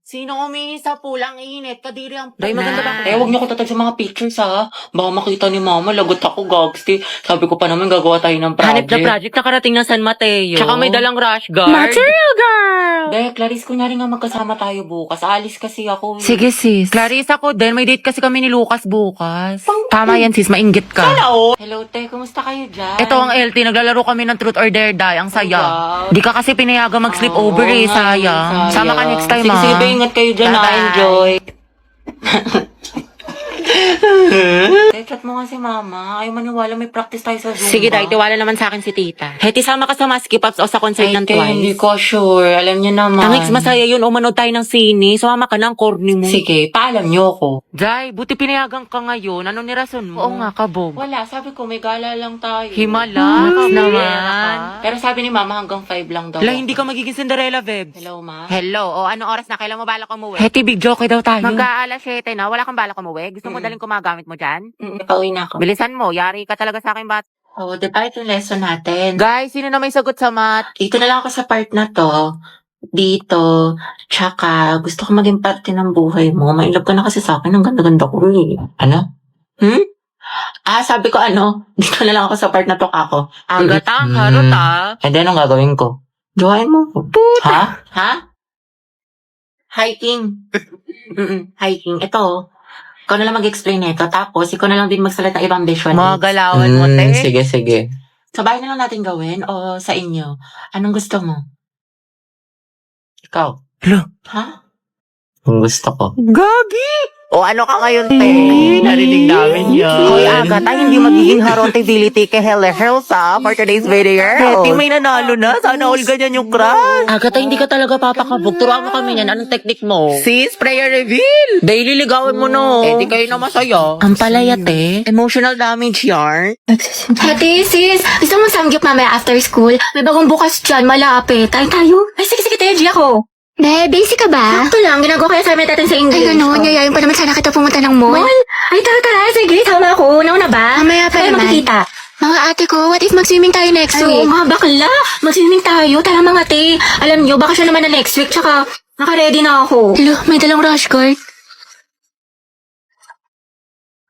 Sino umihi sa pulang init? Kadiri ang Day, maganda ba? Eh, Huwag niyo ko tatag sa mga pictures, ha? Baka makita ni mama, lagot ako, gagsti. Sabi ko pa naman, gagawa tayo ng project. Hanip na project na karating ng San Mateo. Tsaka may dalang rush guard. Material girl! Day, Clarice, kunyari nga magkasama tayo bukas. Alis kasi ako. Sige sis. Clarice ako din. May date kasi kami ni Lucas bukas. Tama yan sis, mainggit ka. Hello, te. Kumusta kayo dyan? Ito ang LT, naglalaro kami ng Truth or Dare Die. Ang saya. Wow. Di ka kasi pinayagan mag-sleep over eh, sayang. Sama ka next time, Sige, ah. sige, ingat kayo dyan, Bye-bye. enjoy. Chat mo nga si mama. Ayaw maniwala, may practice tayo sa Zumba. Sige, Day, tiwala naman sa akin si tita. Heti, sama ka sa Maski Pops o sa concert ng Te, hindi Twice. ko sure. Alam niyo naman. Tangix, masaya yun. O manood tayo ng sine. Sumama ka ng corny mo. Sige, paalam niyo ako. Day, buti pinayagan ka ngayon. Ano ni rason mo? Oo nga, kabog. Wala, sabi ko, may gala lang tayo. Himala naman. Pero sabi ni mama, hanggang 5 lang daw. Wala, ako. hindi ka magiging Cinderella, Vebs. Hello, ma? Hello, o anong oras na? Kailan mo balak umuwi? Heti, big joke daw tayo. Mag-aalas 7 na, wala kang balak umuwi? Gusto mo daling kumagamit mo dyan? Pauwi na ako. Bilisan mo, yari ka talaga sa akin, bat. Oh, di ba ito yung lesson natin? Guys, sino na may sagot sa math? Dito na lang ako sa part na to. Dito. Tsaka, gusto ko maging parte ng buhay mo. Mailap ka na kasi sa akin. Ang ganda-ganda ko eh. Ano? Sabi ko ano, dito na lang ako sa part na to kako. Agatang, harot ah. And then, anong gagawin ko? Jowain mo. Ha? Ha? Hiking. Hiking. Ito. Ikaw na lang mag-explain nito. Tapos, ikaw na lang din magsalat ng ibang visual. Mga galawan mo, te. Sige, sige. Sa bahay na lang natin gawin o sa inyo? Anong gusto mo? Ikaw. Hala. Ha? Ang gusto ko. Gagi! O ano ka ngayon, te? Narinig namin yan. Hoy, Agata, hindi magiging harontability kay Helsa for today's video. Heti, may nanalo na. Sana all ganyan yung crush. Agata, hindi ka talaga papakabog. Turuan mo kami yan. Anong technique mo? Sis, prayer reveal. Daily ligawan mo no. Eh, di kayo na masaya. Ang palaya, te. Emotional damage yarn. Ate, sis, gusto mo samgyup mamaya after school? May bagong bukas dyan, malapit. Tayo? Ay, sige, Teji ako. Be, basic ka ba? Sakto lang, ginagawa ko yung assignment natin sa English. Ay, gano'n, yayayin pa naman sana kita pumunta ng mall. Ay, tara, sige, sama ako. Nauna ba? Mamaya pa naman. Makikita. Mga ate ko, what if mag-swimming tayo next week? Oo, mga bakla. Mag-swimming tayo. Tara mga ate. Alam nyo, baka siya naman na next week, tsaka naka-ready na ako. Hello, may dalang rush guard.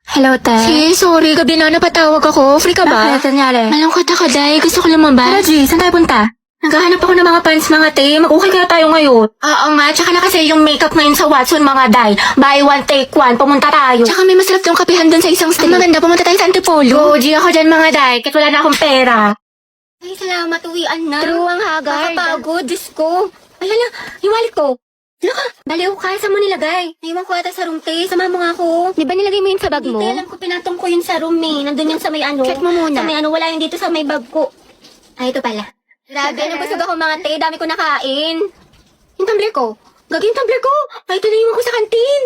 Hello, te. Sis, sorry, gabi na napatawag ako. Free ka ba? Bakit? Nangyari? Malungkot ako, Day. Gusto ko lumabas. Tara, G, saan tayo punta? Naghahanap ako ng mga pants, mga te. Mag-okay kaya tayo ngayon. Oo nga, tsaka na kasi yung makeup ngayon sa Watson, mga Day. Buy one, take one. Pumunta tayo. Tsaka may masarap yung kapihan dun sa isang street. Maganda, pumunta tayo sa Antipolo. Go, G, ako dyan, mga Day. Kahit wala na akong pera. Ay, salamat. Uwian na. True ang haggard. Nakapagod, Diyos ko. Alala, yung wallet ko. Baliw ka, saan mo nilagay? Naiwan ko ata sa room, te. Sama mo nga ako. Di ba nilagay mo yun sa bag mo? Hindi, alam ko, pinatong ko yun sa room, eh. Nandun yun sa may ano. Check mo muna. Sa may ano, wala yun dito sa may bag ko. Ay, ito pala. Grabe, nabusog ako mga te. Dami ko nakain. Yung tumbler ko. Gagi yung tumbler ko. Ay, ito na yung ako sa kantin.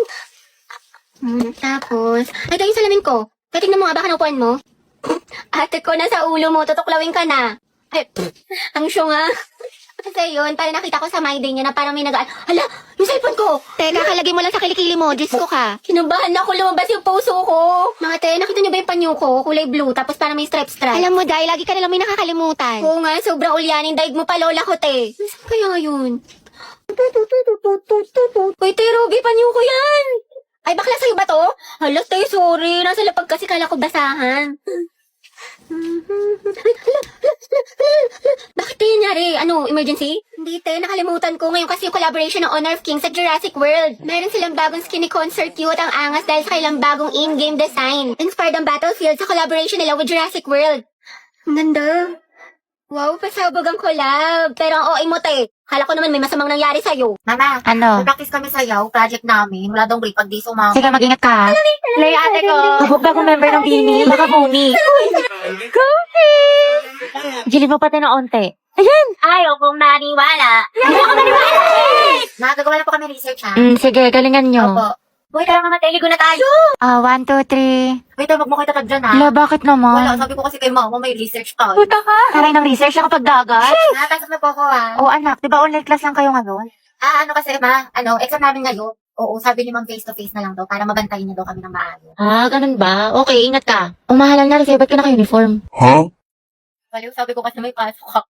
Tapos, ay, ito yung salamin ko. Kaya tingnan mo nga, baka naupuan mo. Ate ko, nasa ulo mo. Tutuklawin ka na. Ay, ang syunga. Kasi yun, parang nakita ko sa my day niya na parang may nagaan. Hala, yung cellphone ko! Teka, kalagay mo lang sa kilikili mo. Diyos ko ka. Kinabahan ako, lumabas yung puso ko. Mga te, nakita niyo ba yung panyo ko? Kulay blue, tapos parang may stripe-stripe. Alam mo, dahil lagi ka nalang may nakakalimutan. Oo nga, sobrang ulyanin. Daig mo pa, lola ko, te. Saan kaya yun? Uy, te, Ruby, panyo ko yan. Ay, bakla sa'yo ba to? Hala, te, sorry. Nasa lapag kasi kala ko basahan. Bakit tayo nangyari? Ano, emergency? Hindi, te. Nakalimutan ko. Ngayon kasi yung collaboration ng Honor of Kings sa Jurassic World. Meron silang bagong skinny concert cute ang angas dahil sa kailang bagong in-game design. Inspired ang Battlefield sa collaboration nila with Jurassic World. Ang ganda. Wow, pasabog ang collab. Pero ang OA mo, te. Hala ko naman may masamang nangyari sa'yo. Mama, Ano? practice kami sayaw, project namin. Wala daw break pag di sumama. Sige, mag-ingat ka. Lay ate ko. Kabog ba kung member ng Bini? Baka buni. Gilid mo pati ng onte. Ayaw kong maniwala. Ayaw kong maniwala! Nagagawa na po kami research, ha? Sige, galingan nyo. Opo. Uy, tara nga mateligo na tayo. 1, 2, 3. Wait, wag mo kayo tatag dyan, ha? Hala, bakit naman? Wala, sabi ko kasi kay mama, may research tayo. Puta ka. Taray ng research na kapag dagat. Napasok na po ako, ha? O anak, di ba online class lang kayo ngayon? Ano kasi, ma? Exam namin ngayon. Oo, sabi ni ma'am face-to-face na lang daw para mabantayin niya daw kami ng maayos. Ganun ba? Okay, ingat ka. Umahalal na rin ba't ka naka-uniform? Baliw, sabi ko kasi may pasok ako.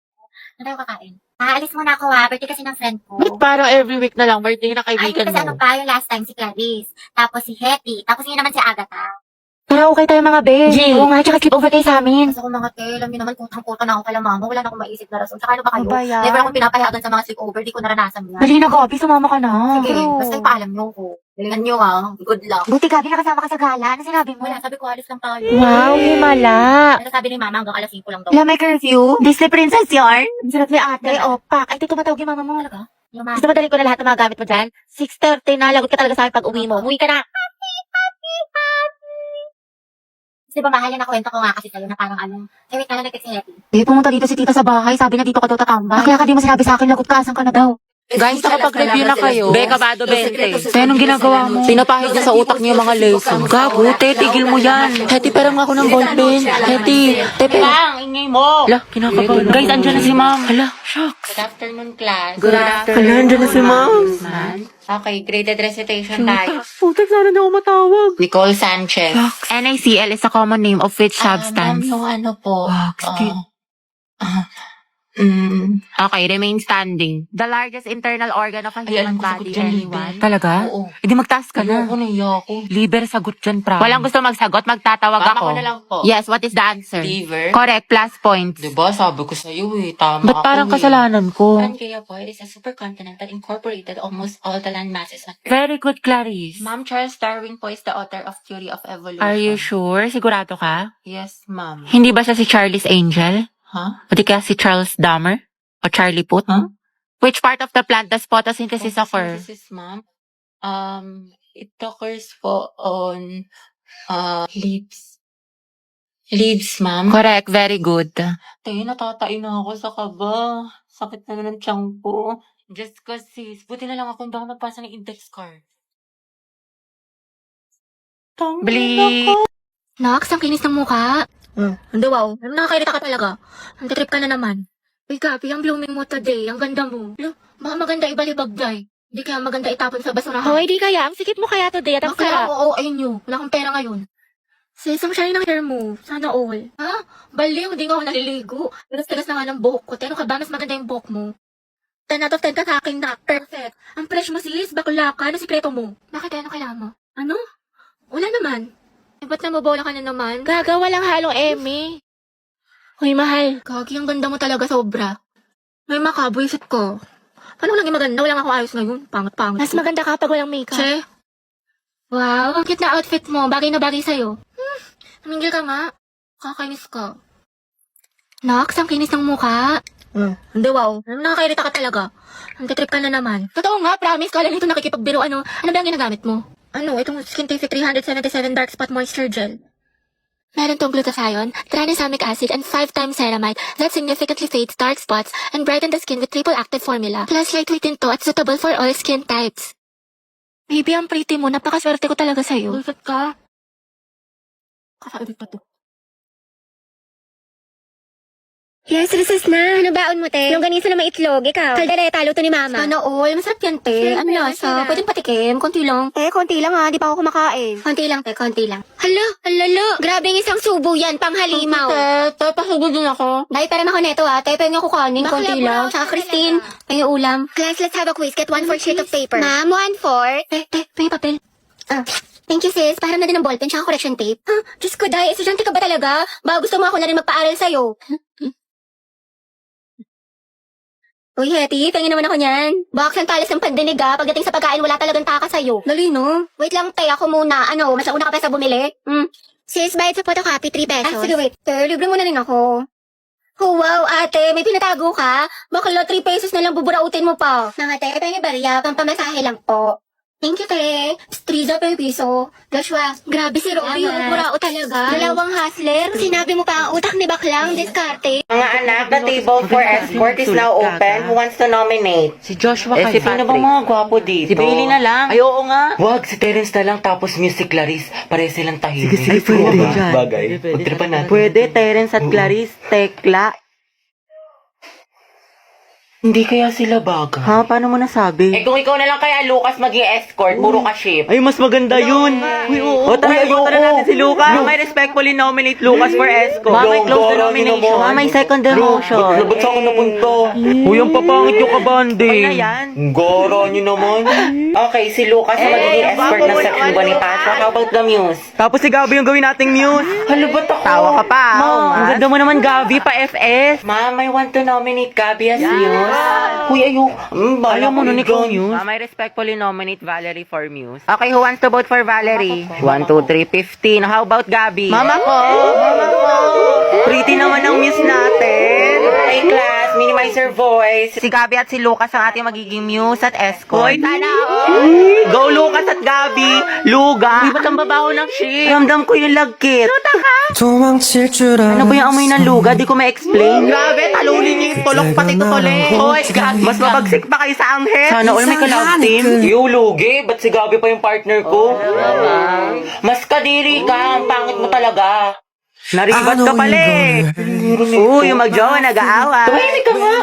Ano tayo kakain? Aalis muna ako ha. Birthday kasi ng friend ko. Ba't parang every week na lang birthday na Ay, kaibigan kasi ano mo? pa, yung last time si Clarice. Tapos si Hetty. Tapos yun naman si Agatha. Pero okay tayo mga be. Jay. Oo nga, tsaka sleep over kayo sa amin. Kasi ako mga te, alam niyo naman kutang-kuta na ako kala mama. Wala na akong maisip na rason. Tsaka ano ba kayo? Ano ba yan? Never akong pinapayagan sa mga sleepover. Di ko naranasan yan. Dali na, Gabi, sumama ka na. Sige, basta ipaalam niyo ko. Galingan niyo ha. Good luck. Buti, Gabi, nakasama ka sa gala. Ano sinabi mo? Wala, sabi ko alis lang tayo. Wow, himala. Pero sabi ni mama hanggang alas 5 lang daw. Wala, may curfew. Disney Princess yarn. Ang sarap ni ate. Opak. Ay, tumatawag yung mama mo. Talaga? Yung mama. Gusto mo dalhin ko na lahat ng mga gamit mo dyan? 6:30 na. Lagot ka talaga sa akin pag uwi mo. Umuwi ka na. Di ba mahal yan na kwento ko nga kasi sa'yo na parang ano. Eh, wait na lang nag-text si Hetty. Pumunta dito si tita sa bahay. Sabi na dito ka daw tatambay. Kaya ka di mo sinabi sa akin, lagot ka. Asan ka na daw? Guys, nakapag-review na kayo. Beka, Bado 20. Kaya anong ginagawa mo? Pinapahid niya sa utak niya mga lesson. Gago, tigil mo yan. Heti, perang ako ng ballpen. Heti, tepe. Lang, ingay mo. Hala, kinakabahan. Guys, andyan na si ma'am. Hala, shucks. Good afternoon, class. Good afternoon. Hala, andyan na si ma'am. Okay, graded recitation tayo. Putek, sana na ako matawag. Nicole Sanchez. NaCl is a common name of which Ma'am, yung ano po. Okay, remain standing. The largest internal organ of a human alam ko, sagot body, dyan, anyone? liver. Talaga? Oo. Hindi magtaas ka na. Ayoko, naiya ako. Liber, sagot dyan, promise. Walang gusto magsagot, magtatawag Ma'am, ako. ako na lang po. Yes, what is the answer? Liver. Correct, plus points. Diba, sabi ko sa'yo eh. Tama Ba't parang ako kasalanan ko? Pangea po, it is a supercontinent that incorporated almost all the land masses on Earth. Very good, Clarice. Ma'am, Charles Darwin po is the author of Theory of Evolution. Are you sure? Sigurado ka? Yes, ma'am. Hindi ba siya si Charlie's Angel? Huh? O di kaya si Charles Dahmer? O Charlie Puth? Huh? Which part of the plant does photosynthesis occur? Photosynthesis, ma'am. It occurs po on leaves. Leaves, ma'am. Correct, very good. Tayo, natatain na ako sa kaba. Sakit na ng tiyan ko. Just cause sis, buti na lang ako baka magpasa ng index card. Bli. Nox, ang kinis ng mukha. Hindi wow. Nakakairita ka talaga. Ang trip ka na naman. Uy, Gabi, ang blooming mo today. Ang ganda mo. Lo, baka maganda ibalibag, day. Hindi kaya maganda itapon sa basurahan. Hoy, di kaya. Ang sikip mo kaya today at ang Bakla, sarap. oo, ayun nyo. Wala akong pera ngayon. Sis, ang shiny ng hair mo. Sana all. Ha? Baliw, hindi nga ako naliligo. Tigas-tigas na nga ng buhok ko. Pero ka ba, mas maganda yung buhok mo. 10 out of 10 ka sa akin na. Perfect. Ang fresh mo, sis. Bakla ka. Ano sikreto mo? Bakit ano kailangan mo? Ano? Wala naman. Eh, ba't nabobola ka na naman? Gaga, walang halong eme. Hoy, mahal. Gagi, ang ganda mo talaga sobra. May makabuisit ko. Paano lang yung maganda? Wala nga ako ayos ngayon. Pangat-pangat. Mas maganda ka pag walang makeup. Che. Wow, ang cute na outfit mo. Bagay na bagay sa'yo. Tumingil ka nga. Kakainis ka. Nox, ang kinis ng mukha. Hindi, wow. Nakakairita ka talaga. Ang trip ka na naman. Totoo nga, promise. Kala nito nakikipagbiro. Ano ba ang ginagamit mo? Ano, itong Skintific 377 Dark Spot Moisture Gel. Meron tong glutathione, tranexamic acid, and 5 times ceramide that significantly fades dark spots and brighten the skin with triple active formula. Plus, lightweight din to at suitable for all skin types. Baby, ang pretty mo. Napakaswerte ko talaga sa'yo. Ulfat ka. Kakaibig pa to. Yes, recess na. Ano baon mo, te? Longganisa na may itlog. Ikaw. Kaldereta, luto ni mama. Sana all. Masarap yan, te. Ano lasa? Pwedeng patikim. Konti lang. Konti lang ha. Di pa ako kumakain. Konti lang, te. Konti lang. Hala. Grabe yung isang subo yan. Panghalimaw. Te, pasugod din ako. Dahil pera ako neto, ha. Te, pwede nga kukanin. Konti lang. Tsaka Christine, pwede ulam. Class, let's have a quiz. Get 1/4 sheet of paper. Ma'am, 1/4. Te, pwede papel. Thank you, sis. Para na din ng ballpen tsaka correction tape. Diyos ko, Day. Estudyante ka ba talaga? Ba, gusto mo ako na rin magpaaral sa'yo. Uy, Hetty, tingin naman ako niyan. Box ang talis ng pandinig pagdating sa pagkain, wala talagang taka sa'yo. Dali, no? Wait lang, te, ako muna. Ano, mas nauna ka pa sa bumili? Sis, bayad sa photocopy, 3 pesos. Sige, wait. Te, libre mo na rin ako. Oh, wow, ate, may pinatago ka? Bakla, 3 pesos na lang buburautin mo pa. Mga te, ito yung barya. Pampamasahe lang po. Thank you, te. Striza per piso. Joshua, grabe si Robbie, Salamat. burao talaga. Dalawang hustler. Sinabi mo pa ang utak ni Baklang, diskarte. Mga anak, the table for escort is now open. Who wants to nominate? Si Joshua Eh, si kaya. sino bang mga gwapo dito? Si Bailey na lang. Ay, oo nga. Wag, si Terence na lang tapos music Clarice. Pare silang tahimik. Sige, pwede dyan. Bagay. Magtripan natin. Pwede, Terence at Clarice, tekla. Hindi kaya sila baga? Ha? Paano mo nasabi? Eh kung ikaw na lang kaya, Lucas, maging escort, puro ka ship. Ay, mas maganda yun. O, tara, Uy, tara ayoko. natin si Lucas. May respectfully nominate Lucas for escort. May close the nomination. May second demotion. Ba't sa akin napunta? Uy, ang papangit yung kabande. Okay na yan. Goro nyo naman. Okay, si Lucas ang magiging escort ng section 1 ni Pasha. How about the Muse? Tapos si Gabi yung gawin nating muse. Halo, ba't ako? Tawa ka pa. Ang ganda mo naman, Gabi, pa FS. Ma'am, I want to nominate Gabby as Muse. Uy, ayoko. Ayaw mo nun ikaw, Muse. I respectfully nominate Valerie for Muse. Okay, who wants to vote for Valerie? 1, 2, 3, 15. How about Gabi? Mama ko! Pretty naman ang Muse natin. Hey, class, minimize your voice. Si Gabi at si Lucas ang ating magiging Muse at escort. Hoy, sana Go Lucas at Gabi! Luga! Uy, ba't ang babaho ng shit? Ramdam ko yung lagkit. Luta ka! 도망칠 줄 Ano 알아 ba yung amoy ng luga? Di ko ma-explain. Grabe, talunin niyo yung tulok pati tutuloy. Hoy, mas mabagsik pa kayo sa anghel. Sana all may ka-love team. You, lugi. Ba't si Gabi pa yung partner ko? Mas kadiri ka. Ang pangit mo talaga. Naribat ka pala eh. Uy, yung mag-jowa, nag-aawa. Tumahimik ka nga.